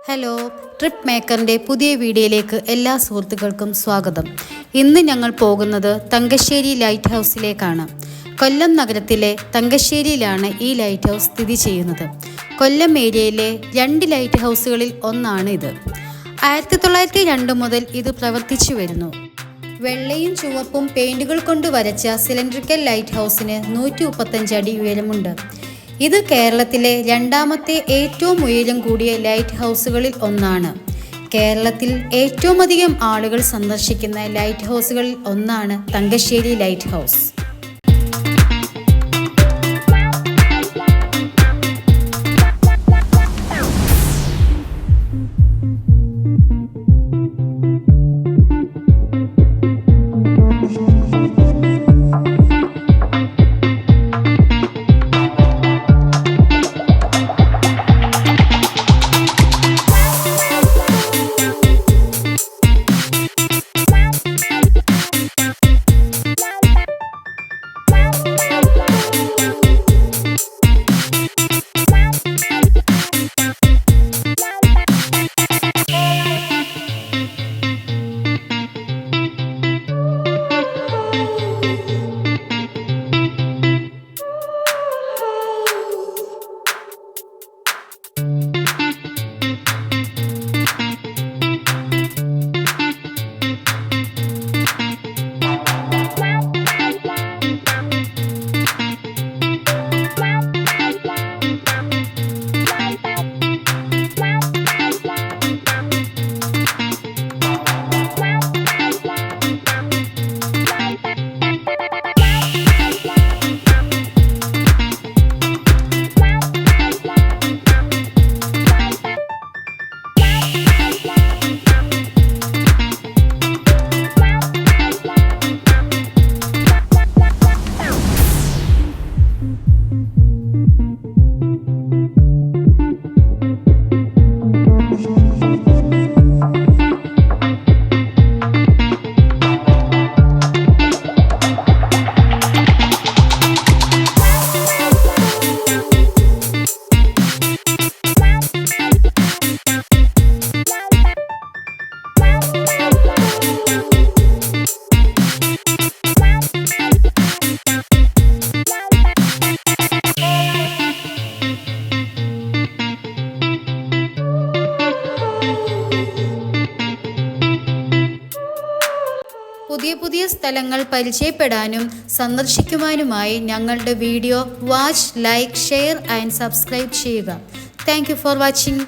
Hello, trip മേക്കറിൻ്റെ പുതിയ വീഡിയോയിലേക്ക് എല്ലാ സുഹൃത്തുക്കൾക്കും സ്വാഗതം. ഇന്ന് ഞങ്ങൾ പോകുന്നത് തങ്കശ്ശേരി ലൈറ്റ് ഹൗസിലേക്കാണ്. കൊല്ലം നഗരത്തിലെ തങ്കശ്ശേരിയിലാണ് ഈ ലൈറ്റ് ഹൗസ് സ്ഥിതി ചെയ്യുന്നത്. കൊല്ലം ഏരിയയിലെ 2 ലൈറ്റ് ഹൗസുകളിൽ ഒന്നാണ് ഇത്. 1902 മുതൽ ഇത് പ്രവർത്തിച്ചു വരുന്നു. വെള്ളയും ചുവപ്പും പെയിൻറ്റുകൾ കൊണ്ട് വരച്ച സിലിണ്ടറിക്കൽ ലൈറ്റ് ഹൗസിന് 135 അടി ഉയരമുണ്ട്. ഇത് കേരളത്തിലെ 2ാമത്തെ ഏറ്റവും ഉയരം കൂടിയ ലൈറ്റ് ഹൗസുകളിൽ ഒന്നാണ്. കേരളത്തിൽ ഏറ്റവും അധികം ആളുകൾ സന്ദർശിക്കുന്ന ലൈറ്റ് ഹൗസുകളിൽ ഒന്നാണ് തങ്കശ്ശേരി ലൈറ്റ് ഹൗസ്. പുതിയ സ്ഥലങ്ങൾ പരിചയപ്പെടാനും സന്ദർശിക്കുവാനുമായി ഞങ്ങളുടെ video watch, like, share and subscribe ചെയ്യുക. Thank you for watching.